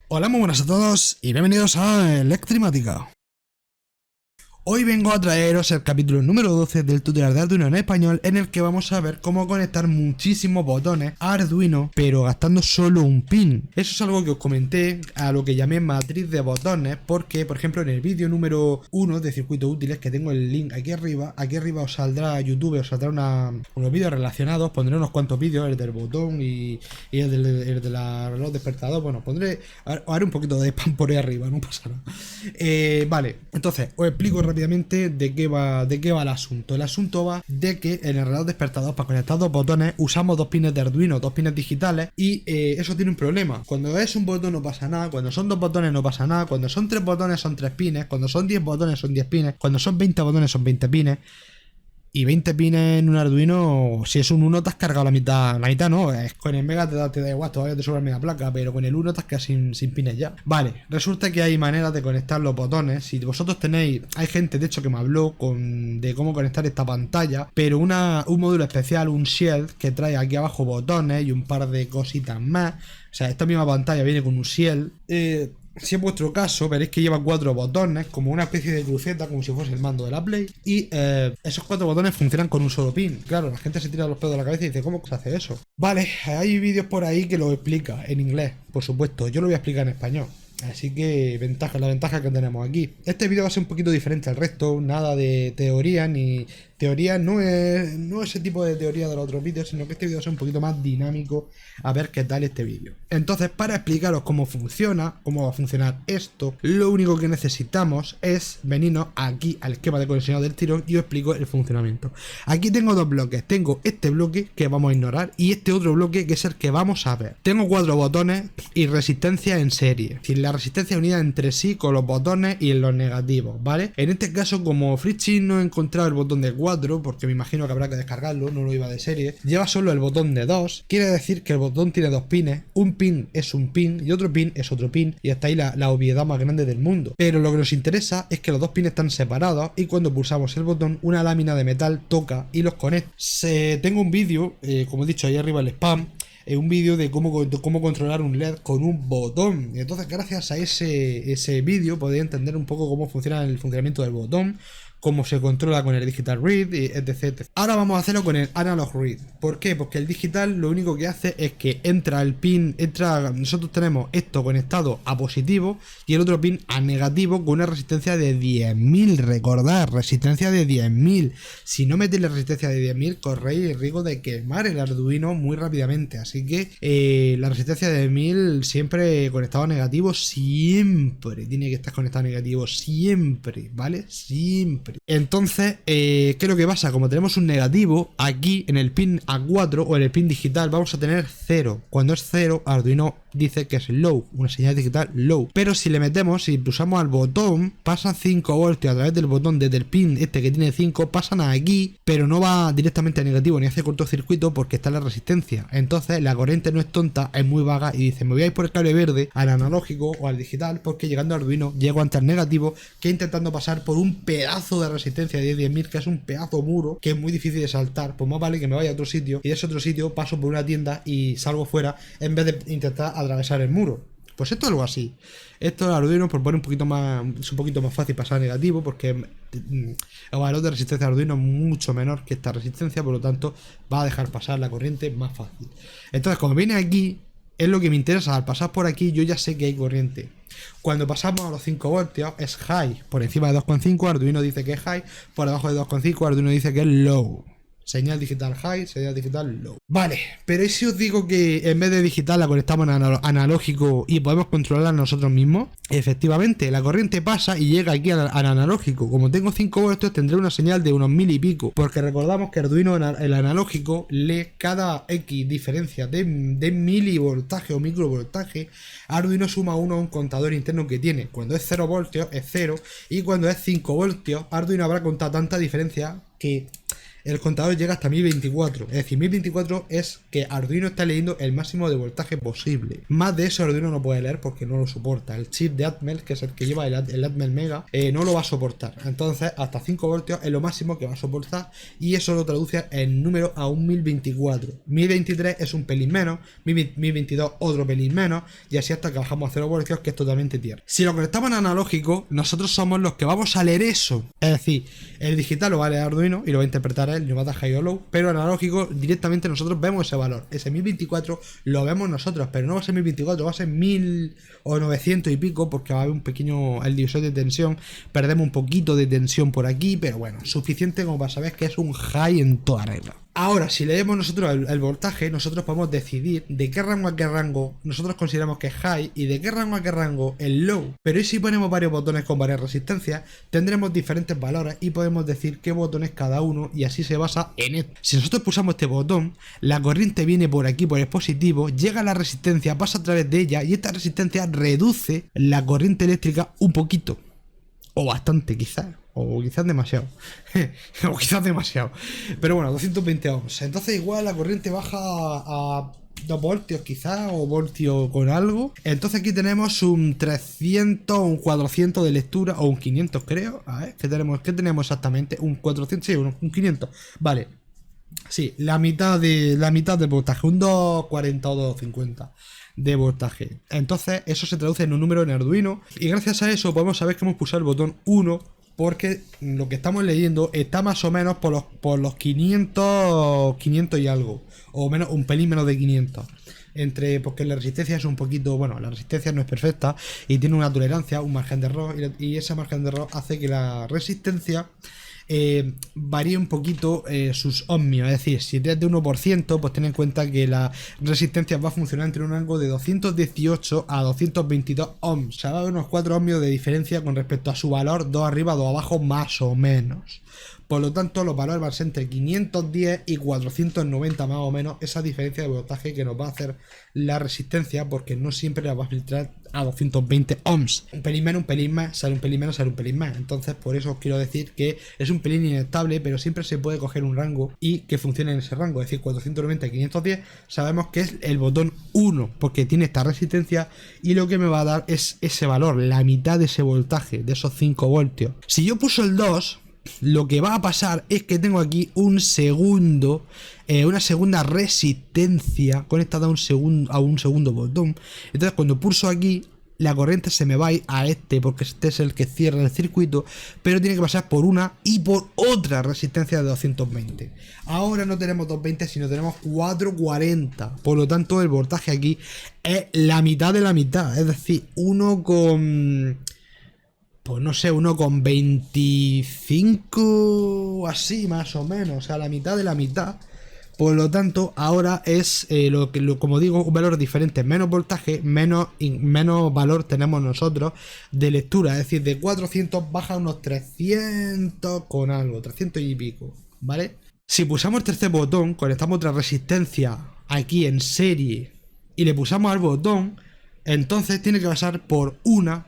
Hola, muy buenas a todos y bienvenidos a Electrimática. Hoy vengo a traeros el capítulo número 12 del tutorial de Arduino en español, en el que vamos a ver cómo conectar muchísimos botones a Arduino, pero gastando solo un pin. Eso es algo que os comenté a lo que llamé matriz de botones, porque por ejemplo en el vídeo número 1 de circuitos útiles, que tengo el link aquí arriba os saldrá YouTube, os saldrá unos vídeos relacionados, pondré unos cuantos vídeos, el del botón y el de la reloj despertador. Bueno, haré un poquito de spam por ahí arriba, no pasa nada. Vale, entonces os explico rápidamente de qué va el asunto. El asunto va de que en el reloj despertador, para conectar dos botones, usamos dos pines de Arduino, dos pines digitales, y eso tiene un problema. Cuando es un botón no pasa nada, cuando son dos botones no pasa nada, cuando son tres botones son tres pines, cuando son 10 botones son 10 pines, cuando son 20 botones son 20 pines. Y 20 pines en un Arduino, si es un 1 te has cargado la mitad no, es con el Mega te da igual, todavía te sobra media placa, pero con el 1 te has quedado sin pines ya. Vale, resulta que hay maneras de conectar los botones. Si vosotros tenéis, hay gente de hecho que me habló de cómo conectar esta pantalla, pero un módulo especial, un shield, que trae aquí abajo botones y un par de cositas más. O sea, esta misma pantalla viene con un shield. Si es vuestro caso, veréis que lleva 4 botones, como una especie de cruceta, como si fuese el mando de la Play. Y esos 4 botones funcionan con un solo pin. Claro, la gente se tira los pelos de la cabeza y dice, ¿cómo se hace eso? Vale, hay vídeos por ahí que lo explica en inglés, por supuesto. Yo lo voy a explicar en español. Así que la ventaja que tenemos aquí. Este vídeo va a ser un poquito diferente al resto, nada de teoría ni teoría, no ese tipo de teoría de los otros vídeos, sino que este vídeo va a ser un poquito más dinámico, a ver qué tal este vídeo. Entonces, para explicaros cómo funciona, cómo va a funcionar esto, lo único que necesitamos es venirnos aquí al esquema de conexión del tirón y os explico el funcionamiento. Aquí tengo dos bloques, tengo este bloque que vamos a ignorar y este otro bloque que es el que vamos a ver. Tengo 4 botones y resistencia en serie, sin la resistencia unida entre sí con los botones y los negativos, ¿vale? En este caso, como FreeCHIN no he encontrado el botón de 4, porque me imagino que habrá que descargarlo, no lo iba de serie, lleva solo el botón de 2, quiere decir que el botón tiene 2 pines, un pin es un pin y otro pin es otro pin, y hasta ahí la obviedad más grande del mundo. Pero lo que nos interesa es que los dos pines están separados y cuando pulsamos el botón, una lámina de metal toca y los conecta. Tengo un vídeo, como he dicho ahí arriba el spam, un vídeo de cómo controlar un LED con un botón. Y entonces, gracias a ese vídeo podéis entender un poco cómo funciona el funcionamiento del botón, cómo se controla con el digital read, etc. Ahora vamos a hacerlo con el analog read. ¿Por qué? Porque el digital lo único que hace es que entra el pin, nosotros tenemos esto conectado a positivo y el otro pin a negativo con una resistencia de 10.000. Recordad, resistencia de 10.000. Si no metéis la resistencia de 10.000, corréis el riesgo de quemar el Arduino muy rápidamente. Así que la resistencia de 10.000 siempre conectado a negativo, siempre tiene que estar conectado a negativo, siempre, ¿vale? Siempre. Entonces, ¿qué es lo que pasa? Como tenemos un negativo, aquí en el pin A4 o en el pin digital vamos a tener 0. Cuando es 0, Arduino dice que es low, una señal digital low. Pero si le metemos, si pulsamos al botón, pasan 5 voltios a través del botón desde el pin este que tiene 5, pasan aquí, pero no va directamente a negativo ni hace cortocircuito porque está la resistencia. Entonces la corriente no es tonta, es muy vaga y dice, me voy a ir por el cable verde al analógico o al digital, porque llegando a Arduino llego ante el negativo, que intentando pasar por un pedazo de resistencia de 10.000, que es un pedazo muro que es muy difícil de saltar. Pues más vale que me vaya a otro sitio y de ese otro sitio paso por una tienda y salgo fuera en vez de intentar atravesar el muro. Pues esto es algo así. Esto el Arduino propone un poquito más, es un poquito más fácil pasar a negativo porque el valor de resistencia de Arduino es mucho menor que esta resistencia, por lo tanto va a dejar pasar la corriente más fácil. Entonces, como viene aquí, es lo que me interesa. Al pasar por aquí yo ya sé que hay corriente. Cuando pasamos a los 5 voltios es high, por encima de 2,5 Arduino dice que es high, por debajo de 2,5 Arduino dice que es low. Señal digital high, señal digital low. Vale, pero ¿y si os digo que en vez de digital la conectamos a analógico y podemos controlarla nosotros mismos? Efectivamente, la corriente pasa y llega aquí al analógico. Como tengo 5 voltios tendré una señal de unos 1000 y pico, porque recordamos que Arduino el analógico lee cada X diferencia de milivoltaje o microvoltaje. Arduino suma 1 a un contador interno que tiene. Cuando es 0 voltios es 0 y cuando es 5 voltios Arduino habrá contado tanta diferencia que el contador llega hasta 1024. Es decir, 1024 es que Arduino está leyendo el máximo de voltaje posible. Más de eso Arduino no puede leer porque no lo soporta. El chip de Atmel, que es el que lleva el Atmel Mega, no lo va a soportar. Entonces, hasta 5 voltios es lo máximo que va a soportar y eso lo traduce en número a un 1024. 1023 es un pelín menos, 1022 otro pelín menos y así hasta que bajamos a 0 voltios, que es totalmente tierra. Si lo conectamos en analógico, nosotros somos los que vamos a leer eso. Es decir, el digital lo va a leer Arduino y lo va a interpretar él, no va a dar high o low, pero analógico directamente nosotros vemos ese valor. Ese 1024 lo vemos nosotros, pero no va a ser 1024, va a ser 1000 o 900 y pico, porque va a haber un pequeño, el divisor de tensión, perdemos un poquito de tensión por aquí, pero bueno, suficiente como para saber que es un high en toda regla. Ahora, si leemos nosotros el voltaje, nosotros podemos decidir de qué rango a qué rango nosotros consideramos que es high y de qué rango a qué rango es low. Pero si ponemos varios botones con varias resistencias, tendremos diferentes valores y podemos decir qué botones cada uno y así se basa en esto. Si nosotros pulsamos este botón, la corriente viene por aquí, por el positivo, llega a la resistencia, pasa a través de ella y esta resistencia reduce la corriente eléctrica un poquito. O bastante, quizás. O quizás demasiado. O quizás demasiado. Pero bueno, 220 ohms. Entonces igual la corriente baja a 2 voltios quizás, o voltio con algo. Entonces aquí tenemos un 300, un 400 de lectura, o un 500 creo. A ver, ¿qué tenemos exactamente? Un 400, sí, un 500. Vale. Sí, la mitad del voltaje, un 240 o 250 de voltaje. Entonces eso se traduce en un número en Arduino y gracias a eso podemos saber que hemos pulsado el botón 1 porque lo que estamos leyendo está más o menos por los 500 y algo, o menos, un pelín menos de 500. Porque la resistencia es un poquito, bueno, la resistencia no es perfecta y tiene una tolerancia, un margen de error, y ese margen de error hace que la resistencia varía un poquito sus ohmios. Es decir, si es de 1%, pues ten en cuenta que la resistencia va a funcionar entre un rango de 218 a 222 ohms. O sea, va a haber unos 4 ohmios de diferencia con respecto a su valor, 2 arriba, 2 abajo, más o menos. Por lo tanto, los valores van a ser entre 510 y 490 más o menos, esa diferencia de voltaje que nos va a hacer la resistencia, porque no siempre la va a filtrar a 220 ohms. Un pelín menos, un pelín más, sale un pelín menos, sale un pelín más. Entonces, por eso os quiero decir que es un pelín inestable, pero siempre se puede coger un rango y que funcione en ese rango. Es decir, 490 y 510, sabemos que es el botón 1, porque tiene esta resistencia y lo que me va a dar es ese valor, la mitad de ese voltaje, de esos 5 voltios. Si yo puso el 2... lo que va a pasar es que tengo aquí una segunda resistencia conectada a un segundo botón. Entonces cuando pulso aquí, la corriente se me va a ir a porque este es el que cierra el circuito, pero tiene que pasar por una y por otra resistencia de 220. Ahora no tenemos 220, sino tenemos 440. Por lo tanto, el voltaje aquí es la mitad de la mitad, es decir, pues no sé, 1,25 así más o menos, o sea, la mitad de la mitad. Por lo tanto, ahora es, como digo, un valor diferente, menos voltaje, menos valor tenemos nosotros de lectura, es decir, de 400 baja a unos 300 con algo, 300 y pico, ¿vale? Si pulsamos el tercer botón, conectamos otra resistencia aquí en serie y le pulsamos al botón, entonces tiene que pasar por una,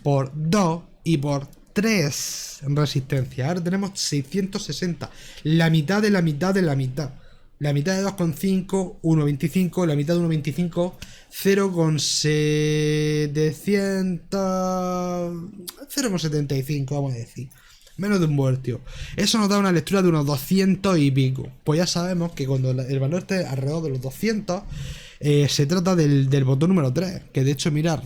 por 2 y por 3 resistencias. Ahora tenemos 660, la mitad de la mitad de la mitad. La mitad de 2,5, 1,25, la mitad de 1,25, 0,75, vamos a decir. Menos de un voltio. Eso nos da una lectura de unos 200 y pico. Pues ya sabemos que cuando el valor esté alrededor de los 200, se trata del botón número 3. Que de hecho, mirar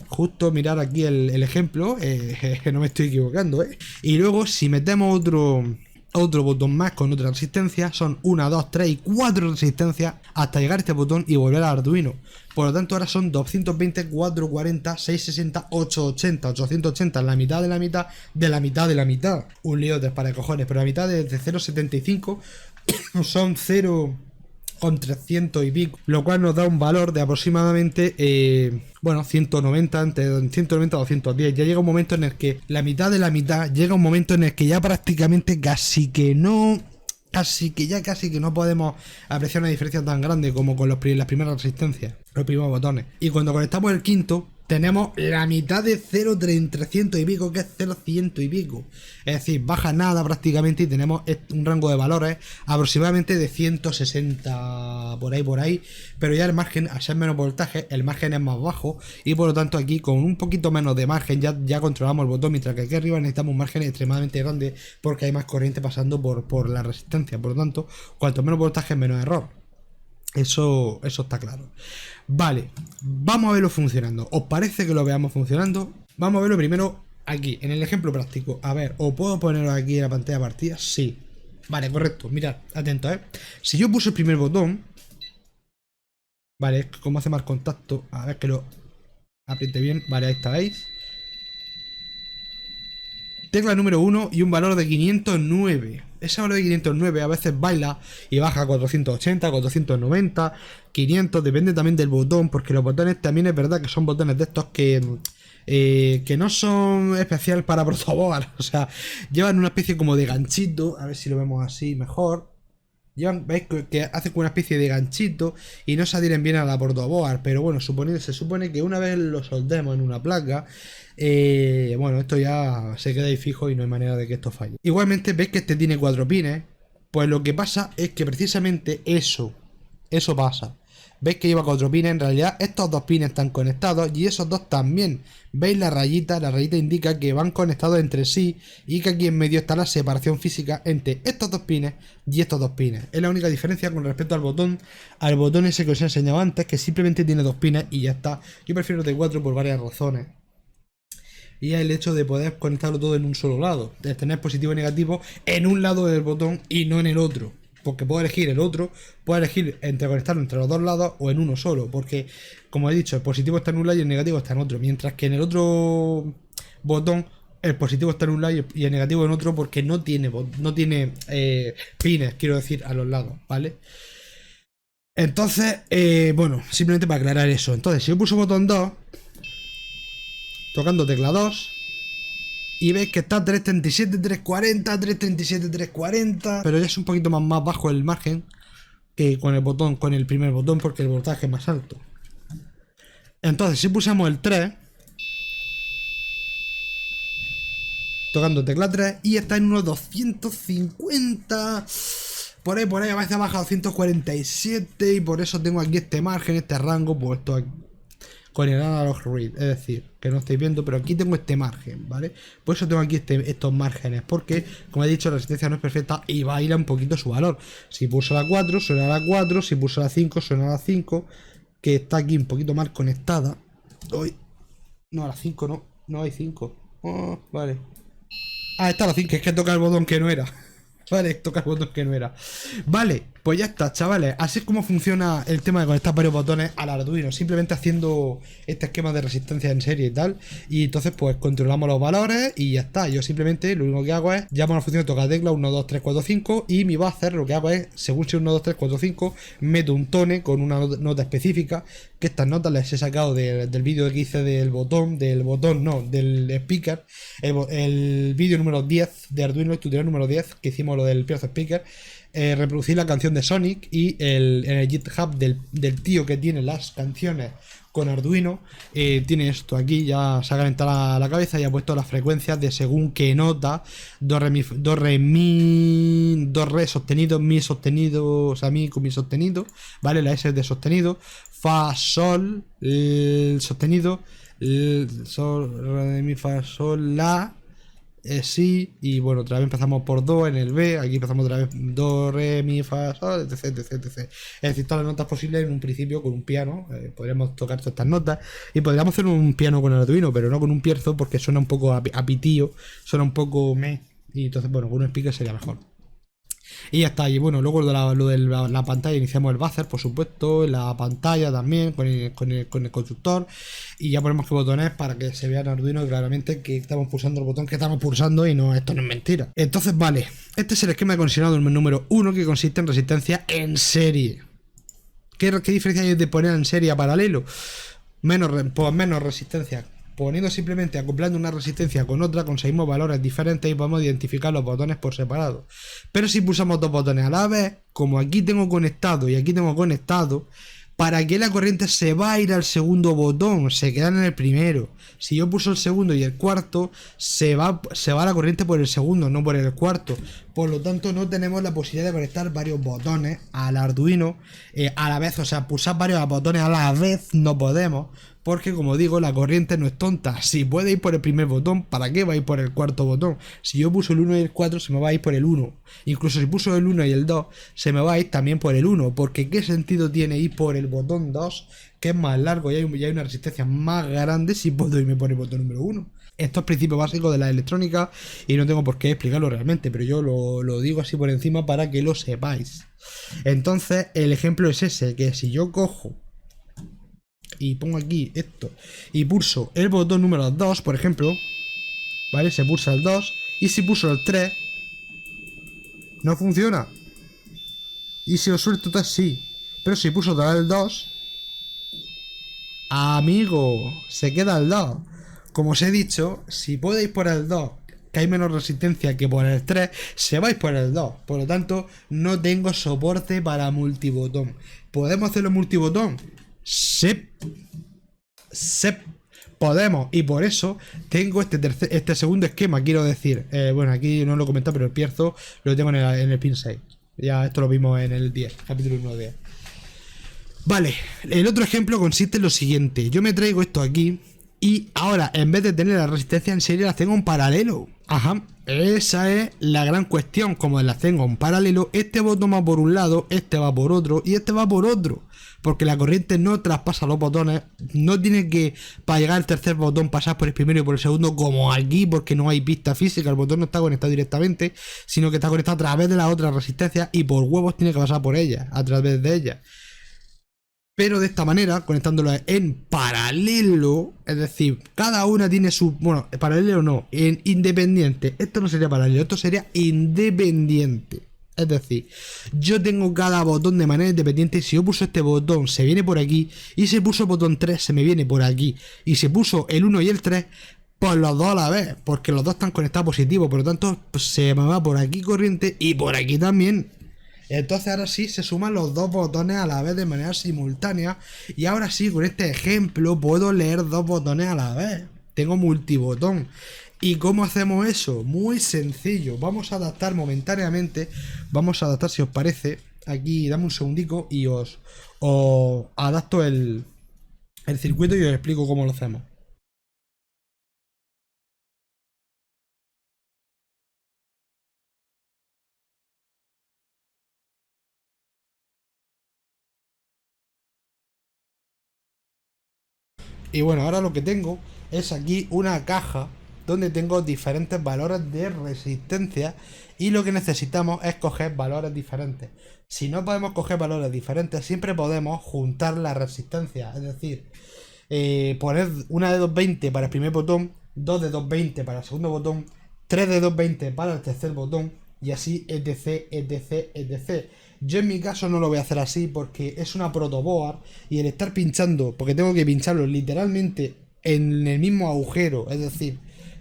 aquí el ejemplo, que no me estoy equivocando, Y luego, si metemos otro botón más con otra resistencia, son 1, 2, 3 y 4 resistencias hasta llegar a este botón y volver al Arduino. Por lo tanto, ahora son 220, 440, 660, 880. 880 es la mitad de la mitad de la mitad de la mitad. Un lío de para cojones, pero la mitad de 0,75 son 0,300 y pico, lo cual nos da un valor de aproximadamente 190, entre 190 a 210. Ya llega un momento en el que la mitad de la mitad, llega un momento en el que ya prácticamente casi que no podemos apreciar una diferencia tan grande como con las primeras resistencias, los primeros botones. Y cuando conectamos el quinto, tenemos la mitad de 0,300 y pico, que es 0,100 y pico. Es decir, baja nada prácticamente y tenemos un rango de valores aproximadamente de 160 por ahí. Pero ya el margen, al ser menos voltaje, el margen es más bajo y por lo tanto aquí con un poquito menos de margen ya controlamos el botón, mientras que aquí arriba necesitamos un margen extremadamente grande porque hay más corriente pasando por la resistencia. Por lo tanto, cuanto menos voltaje, menos error. Eso está claro. Vale, vamos a verlo funcionando. ¿Os parece que lo veamos funcionando? Vamos a verlo primero aquí, en el ejemplo práctico. A ver, ¿o puedo ponerlo aquí en la pantalla partida? Sí. Vale, correcto. Mirad, atento, ¿eh? Si yo puse el primer botón, vale, es como hace más contacto. A ver que lo apriete bien. Vale, ahí está, ¿veis? Tecla número 1 y un valor de 509. Ese valor de 509 a veces baila y baja a 480, 490, 500, depende también del botón, porque los botones también es verdad que son botones de estos que no son especial para protoboard, o sea, llevan una especie como de ganchito, a ver si lo vemos así mejor. ¿Veis que hacen una especie de ganchito y no se adhieren bien a la protoboard? Pero bueno, se supone que una vez lo soldemos en una placa, bueno, esto ya se queda ahí fijo y no hay manera de que esto falle. Igualmente, veis que este tiene 4 pines. Pues lo que pasa es que precisamente eso pasa. Veis que lleva 4 pines, en realidad estos 2 pines están conectados y esos 2 también. Veis la rayita indica que van conectados entre sí y que aquí en medio está la separación física entre estos 2 pines y estos 2 pines. Es la única diferencia con respecto al botón ese que os he enseñado antes, que simplemente tiene 2 pines y ya está. Yo prefiero de 4 por varias razones. Y es el hecho de poder conectarlo todo en un solo lado, de tener positivo y negativo en un lado del botón y no en el otro. Porque puedo elegir el otro, puedo elegir entre conectarlo entre los dos lados o en uno solo. Porque, como he dicho, el positivo está en un lado y el negativo está en otro. Mientras que en el otro botón, el positivo está en un lado y el negativo en otro, porque no tiene pines, quiero decir, a los lados, ¿vale? Entonces, bueno, simplemente para aclarar eso. Entonces, si yo pulso botón 2, tocando tecla 2, y veis que está 337, 340, 337, 340. Pero ya es un poquito más bajo el margen que con el primer botón, porque el voltaje es más alto. Entonces, si pulsamos el 3, tocando tecla 3, y está en unos 250. Por ahí, a veces ha bajado a 147. Y por eso tengo aquí este margen, este rango puesto aquí con el analog read, es decir, que no estáis viendo, pero aquí tengo este margen, ¿vale? Por eso tengo aquí estos márgenes, porque, como he dicho, la resistencia no es perfecta y baila un poquito su valor. Si pulso la 4, suena la 4, si pulso la 5, suena la 5, que está aquí un poquito mal conectada. Uy, no, la 5 no hay 5. Oh, vale. Ah, está la 5, es que toca el botón que no era. Vale, toca el botón que no era. Vale, pues ya está, chavales. Así es como funciona el tema de conectar varios botones al Arduino. Simplemente haciendo este esquema de resistencia en serie y tal. Y entonces pues controlamos los valores y ya está. Yo simplemente lo único que hago es llamo a la función de tocar tecla 1, 2, 3, 4, 5. Y mi buzzer lo que hago es, según si 1, 2, 3, 4, 5, meto un tone con una nota específica. Que estas notas las he sacado del vídeo que hice del speaker. El vídeo número 10 de Arduino, el tutorial número 10 que hicimos lo del Pierce Speaker. Reproducir la canción de Sonic y en el GitHub del tío que tiene las canciones con Arduino, tiene esto aquí, ya se ha calentado la cabeza y ha puesto las frecuencias de según qué nota: do, re, mi, do, re sostenido, mi sostenido, o sea, mi con mi sostenido, ¿vale? La S es de sostenido, fa, sol, sostenido, sol, re, mi, fa, sol, la, sí, y bueno, otra vez empezamos por do en el B, aquí empezamos otra vez do, re, mi, fa, sol, etc, etc, etc. Es decir, todas las notas posibles en un principio con un piano. Podríamos tocar todas estas notas y podríamos hacer un piano con el Arduino, pero no con un pierzo, porque suena un poco a pitío, suena un poco y entonces, bueno, con un speaker sería mejor. Y ya está. Y bueno, luego lo de la pantalla, iniciamos el buzzer, por supuesto, la pantalla también con el constructor, y ya ponemos qué botones para que se vea en Arduino claramente que estamos pulsando el botón que estamos pulsando y no, esto no es mentira. Entonces, vale, este es el esquema de condicionado número 1, que consiste en resistencia en serie. ¿Qué diferencia hay de poner en serie a paralelo? Menos resistencia. Poniendo simplemente, acoplando una resistencia con otra, conseguimos valores diferentes y podemos identificar los botones por separado. Pero si pulsamos dos botones a la vez, como aquí tengo conectado y aquí tengo conectado, ¿Para qué la corriente se va a ir al segundo botón? Se quedan en el primero. Si yo pulso el segundo y el cuarto, se va la corriente por el segundo, no por el cuarto. Por lo tanto, no tenemos la posibilidad de conectar varios botones al Arduino a la vez. O sea, pulsar varios botones a la vez no podemos. Porque, como digo, la corriente no es tonta. Si puede ir por el primer botón, ¿para qué va a ir por el cuarto botón? Si yo pulso el 1 y el 4, se me va a ir por el 1. Incluso si pulso el 1 y el 2, se me va a ir también por el 1. Porque ¿qué sentido tiene ir por el botón 2, que es más largo y hay una resistencia más grande, si puedo irme por el botón número 1? Esto es principio básico de la electrónica y no tengo por qué explicarlo realmente, pero yo lo digo así por encima para que lo sepáis. Entonces, el ejemplo es ese, que si yo cojo y pongo aquí esto y pulso el botón número 2, por ejemplo, ¿vale? Se pulsa el 2 y si pulso el 3 no funciona. Y si lo suelto tal sí. Pero si pulso otra vez el 2, amigo, se queda el 2. Como os he dicho, si podéis por el 2, que hay menos resistencia que por el 3, se vais por el 2. Por lo tanto, no tengo soporte para multibotón. ¿Podemos hacerlo multibotón? Sí. Sí. Podemos. Y por eso tengo este segundo esquema, quiero decir. Bueno, aquí no lo he comentado, pero el Pierzo lo tengo en el pin 6. Ya esto lo vimos en el 10, capítulo 1-10. Vale, el otro ejemplo consiste en lo siguiente. Yo me traigo esto aquí y ahora, en vez de tener la resistencia en serie, las tengo en paralelo. Ajá, esa es la gran cuestión. Como las tengo en paralelo, este botón va por un lado, este va por otro y este va por otro. Porque la corriente no traspasa los botones. No tiene que, para llegar al tercer botón, pasar por el primero y por el segundo, como aquí, porque no hay pista física. El botón no está conectado directamente, sino que está conectado a través de la otra resistencia y por huevos tiene que pasar por ella, a través de ella. Pero de esta manera, conectándolas en paralelo, es decir, cada una tiene su... Bueno, paralelo no, en independiente. Esto no sería paralelo, esto sería independiente. Es decir, yo tengo cada botón de manera independiente. Si yo pulso este botón, se viene por aquí. Y si pulso el botón 3, se me viene por aquí. Y si pulso el 1 y el 3, pues los dos a la vez. Porque los dos están conectados positivos. Por lo tanto, pues se me va por aquí corriente y por aquí también. Entonces ahora sí se suman los dos botones a la vez de manera simultánea. Y ahora sí, con este ejemplo puedo leer dos botones a la vez. Tengo multibotón. ¿Y cómo hacemos eso? Muy sencillo. Vamos a adaptar momentáneamente. Vamos a adaptar, si os parece. Aquí dame un segundico y os adapto el circuito y os explico cómo lo hacemos. Y bueno, ahora lo que tengo es aquí una caja donde tengo diferentes valores de resistencia y lo que necesitamos es coger valores diferentes. Si no podemos coger valores diferentes, siempre podemos juntar la resistencia, es decir, poner una de 220 para el primer botón, 2 de 220 para el segundo botón, 3 de 220 para el tercer botón y así etc, etc, etc. Yo en mi caso no lo voy a hacer así porque es una protoboard y el estar pinchando, porque tengo que pincharlo literalmente en el mismo agujero, es decir,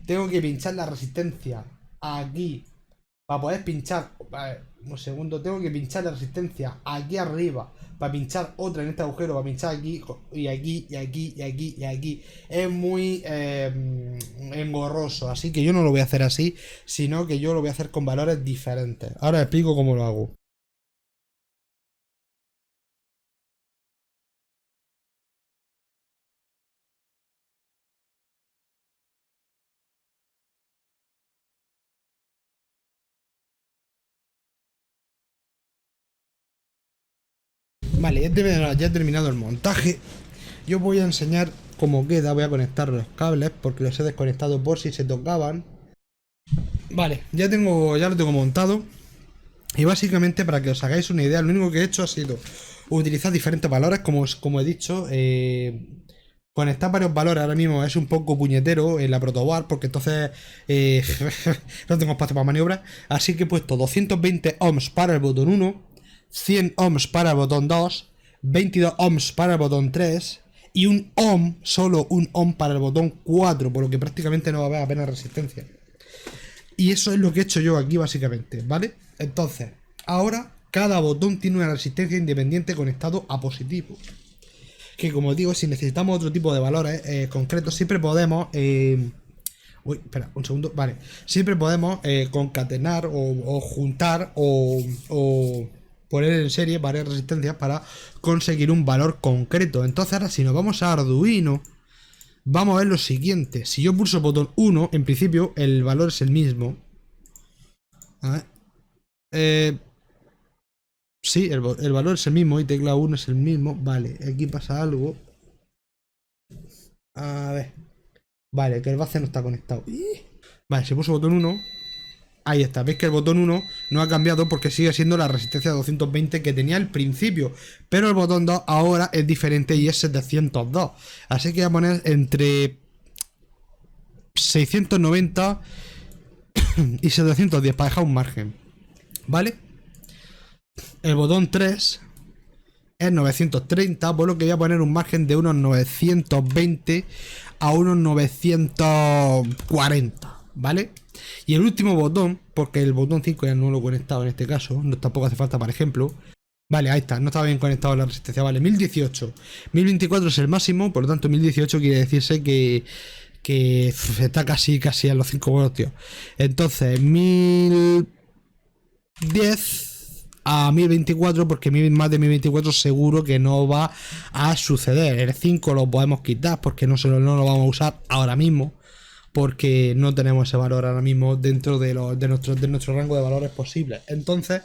tengo que pinchar la resistencia aquí para poder pinchar, un segundo, tengo que pinchar la resistencia aquí arriba para pinchar otra en este agujero, para pinchar aquí y aquí y aquí y aquí y aquí. Es muy engorroso, así que yo no lo voy a hacer así, sino que yo lo voy a hacer con valores diferentes. Ahora explico cómo lo hago. Vale, ya he terminado el montaje. Yo voy a enseñar cómo queda. Voy a conectar los cables porque los he desconectado por si se tocaban. Vale, ya lo tengo montado. Y básicamente, para que os hagáis una idea, lo único que he hecho ha sido utilizar diferentes valores, como he dicho. Conectar varios valores ahora mismo es un poco puñetero en la protoboard, porque entonces no tengo espacio para maniobras. Así que he puesto 220 ohms para el botón 1, 100 ohms para el botón 2, 22 ohms para el botón 3 y un ohm, solo un ohm para el botón 4, por lo que prácticamente no va a haber apenas resistencia. Y eso es lo que he hecho yo aquí básicamente, ¿vale? Entonces, ahora cada botón tiene una resistencia independiente conectado a positivo. que como digo, si necesitamos otro tipo de valores concretos, siempre podemos... uy, espera, un segundo, vale. Siempre podemos concatenar o juntar o poner en serie varias resistencias para conseguir un valor concreto. Entonces ahora si nos vamos a Arduino, vamos a ver lo siguiente. Si yo pulso botón 1, en principio el valor es el mismo. A ver. Sí, el valor es el mismo y tecla 1 es el mismo. Vale, aquí pasa algo. A ver. Vale, que el base no está conectado. Vale, si pulso botón 1. Ahí está, veis que el botón 1 no ha cambiado porque sigue siendo la resistencia de 220 que tenía al principio. Pero el botón 2 ahora es diferente y es 702. Así que voy a poner entre 690 y 710 para dejar un margen. ¿Vale? El botón 3 es 930, por lo que voy a poner un margen de unos 920 a unos 940, ¿vale? Y el último botón, porque el botón 5 ya no lo he conectado en este caso, no tampoco hace falta para ejemplo. Vale, ahí está, no estaba bien conectado la resistencia, vale, 1018. 1024 es el máximo, por lo tanto 1018 quiere decirse que está casi a los 5 voltios. Entonces, 1010 a 1024, porque más de 1024 seguro que no va a suceder. El 5 lo podemos quitar porque no lo vamos a usar ahora mismo, porque no tenemos ese valor ahora mismo dentro de nuestro rango de valores posibles. Entonces,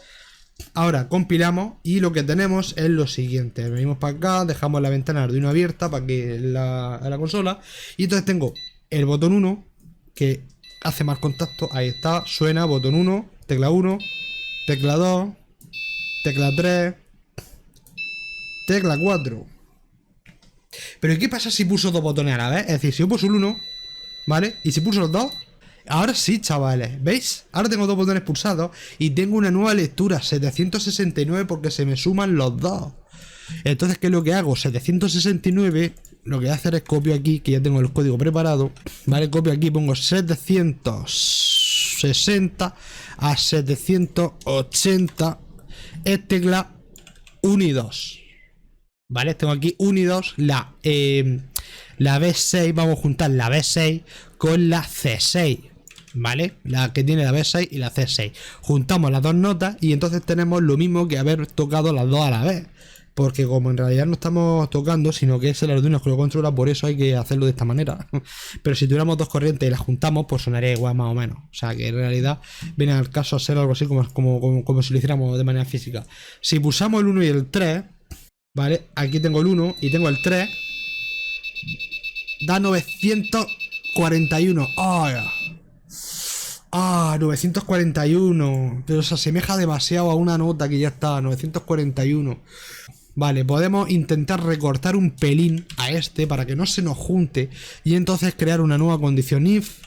ahora compilamos y lo que tenemos es lo siguiente. Venimos para acá, dejamos la ventana de Arduino abierta para que la consola, y entonces tengo el botón 1 que hace más contacto. Ahí está, suena, botón 1, tecla 1, tecla 2, tecla 3, tecla 4. Pero ¿qué pasa si pulso dos botones a la vez? Es decir, si yo pulso el 1, ¿vale? Y si pulso los dos, ahora sí, chavales, ¿veis? Ahora tengo dos botones pulsados y tengo una nueva lectura, 769, porque se me suman los dos. Entonces, ¿qué es lo que hago? 769, lo que voy a hacer es copio aquí, que ya tengo el código preparado, ¿vale? Copio aquí, pongo 760 a 780, es tecla 1 y 2. ¿Vale? Tengo aquí 1 y 2, la B6, vamos a juntar la B6 con la C6, ¿vale? La que tiene la B6 y la C6. Juntamos las dos notas y entonces tenemos lo mismo que haber tocado las dos a la vez. Porque como en realidad no estamos tocando, sino que es el Arduino que lo controla, por eso hay que hacerlo de esta manera. Pero si tuviéramos dos corrientes y las juntamos, pues sonaría igual más o menos. O sea que en realidad viene al caso a ser algo así como si lo hiciéramos de manera física. Si pulsamos el 1 y el 3... ¿vale? Aquí tengo el 1 y tengo el 3. Da 941. ¡Ah! 941. Pero se asemeja demasiado a una nota que ya está. 941. Vale, podemos intentar recortar un pelín a este para que no se nos junte. Y entonces crear una nueva condición if,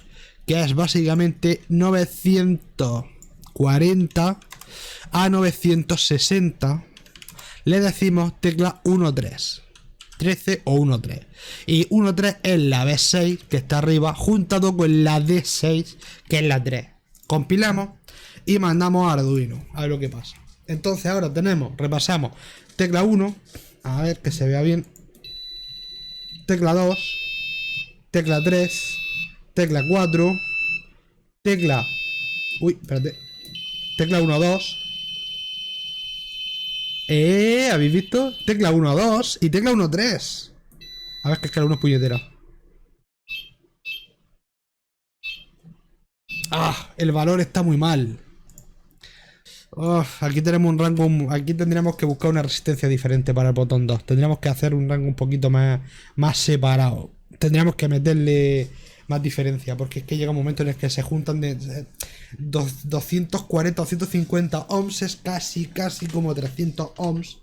que es básicamente 940 a 960. Le decimos tecla 1.3, 13 o 1.3. Y 1.3 es la B6 que está arriba, juntado con la D6 que es la 3. Compilamos y mandamos a Arduino a ver lo que pasa. Entonces ahora tenemos, repasamos, tecla 1, a ver que se vea bien, tecla 2, tecla 3, tecla 4, tecla, tecla 1, 2. ¿Habéis visto? Tecla 1, 2 y tecla 1, 3. A ver, que es que la 1 es puñetera. El valor está muy mal. Aquí tenemos un rango. Aquí tendríamos que buscar una resistencia diferente para el botón 2. Tendríamos que hacer un rango un poquito más separado. Tendríamos que meterle más diferencia, porque es que llega un momento en el que se juntan de 240 o 150 ohms, es casi como 300 ohms,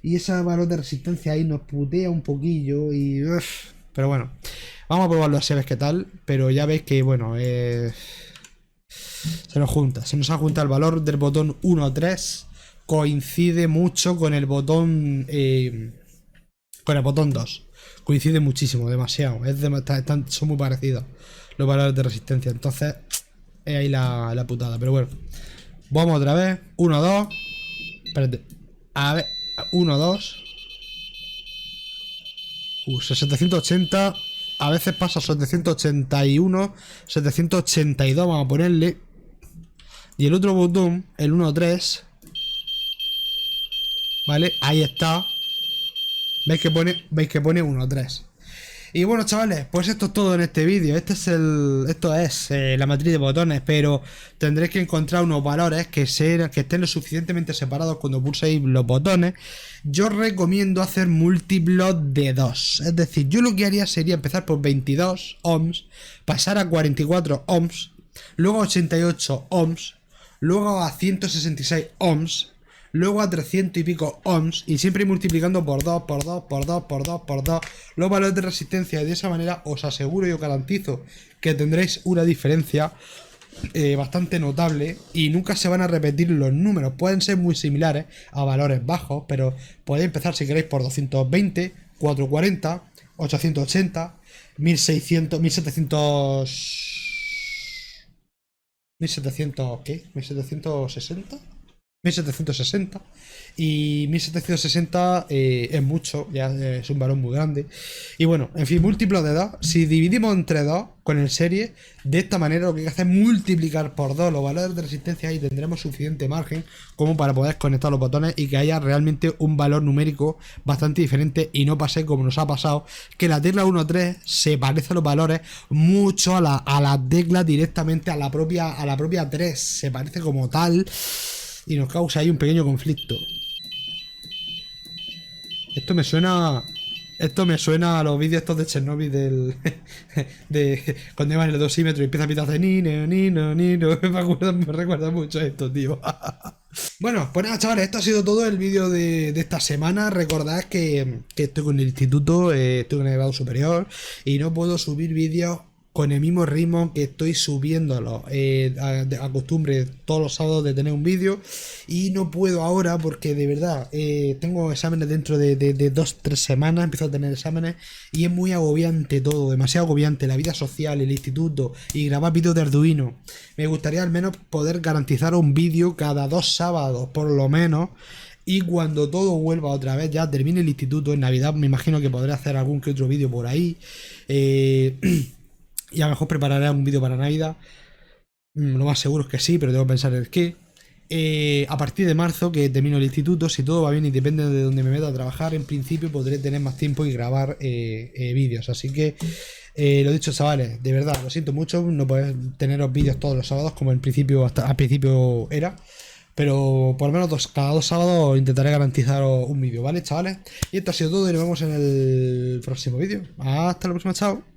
y ese valor de resistencia ahí nos putea un poquillo y pero bueno, vamos a probarlo así a ver qué tal. Pero ya veis que bueno, se nos ha juntado el valor del botón 1 a 3, coincide mucho con el botón 2. Coincide muchísimo, demasiado. Son muy parecidos los valores de resistencia. Entonces, es ahí la putada. Pero bueno, vamos otra vez. 1, 2. Espérate. A ver, 1, 2. 780. A veces pasa 781, 782 vamos a ponerle. Y el otro botón, el 1.3, ¿vale? Ahí está. ¿Veis que pone 1.3? Y bueno, chavales, pues esto es todo en este vídeo. Esto es la matriz de botones, pero tendréis que encontrar unos valores que estén lo suficientemente separados cuando pulséis los botones. Yo os recomiendo hacer múltiplos de 2. Es decir, yo lo que haría sería empezar por 22 ohms, pasar a 44 ohms, luego a 88 ohms, luego a 166 ohms, luego a 300 y pico ohms, y siempre multiplicando por 2, por 2, por 2, por 2, por 2 los valores de resistencia, y de esa manera os aseguro y os garantizo que tendréis una diferencia bastante notable, y nunca se van a repetir los números. Pueden ser muy similares a valores bajos, pero podéis empezar si queréis por 220, 440, 880, 1600, 1700, ¿qué? 1760. 1760 y 1760 es mucho, ya es un valor muy grande. Y bueno, en fin, múltiplos de 2. Si dividimos entre 2 con el serie, de esta manera lo que hay que hacer es multiplicar por 2 los valores de resistencia, y tendremos suficiente margen como para poder conectar los botones y que haya realmente un valor numérico bastante diferente, y no pase como nos ha pasado, que la tecla 1.3 se parece a los valores mucho a la tecla directamente, a la propia 3, se parece como tal, y nos causa ahí un pequeño conflicto. Esto me suena a los vídeos estos de Chernobyl de cuando iban en el dosímetro y empieza a pitar de nino. Me recuerda mucho a esto, tío. Bueno, pues nada, chavales, esto ha sido todo el vídeo de esta semana. Recordad que estoy con el instituto, estoy con el grado superior y no puedo subir vídeos con el mismo ritmo que estoy subiéndolo. Acostumbre todos los sábados de tener un vídeo, y no puedo ahora porque de verdad tengo exámenes dentro de 2-3 semanas. Empiezo a tener exámenes y es muy agobiante todo, demasiado agobiante, la vida social, el instituto y grabar vídeos de Arduino. Me gustaría al menos poder garantizar un vídeo cada 2 sábados por lo menos. Y cuando todo vuelva otra vez, ya termine el instituto, en Navidad me imagino que podré hacer algún que otro vídeo por ahí. Y a lo mejor prepararé un vídeo para Navidad. Lo más seguro es que sí, pero tengo que pensar el qué. A partir de marzo, que termino el instituto, si todo va bien y depende de donde me meta a trabajar, en principio podré tener más tiempo y grabar vídeos. Así que, lo dicho, chavales, de verdad, lo siento mucho no poder teneros vídeos todos los sábados como al principio era. Pero por lo menos cada 2 sábados intentaré garantizaros un vídeo, ¿vale, chavales? Y esto ha sido todo y nos vemos en el próximo vídeo. Hasta la próxima, chao.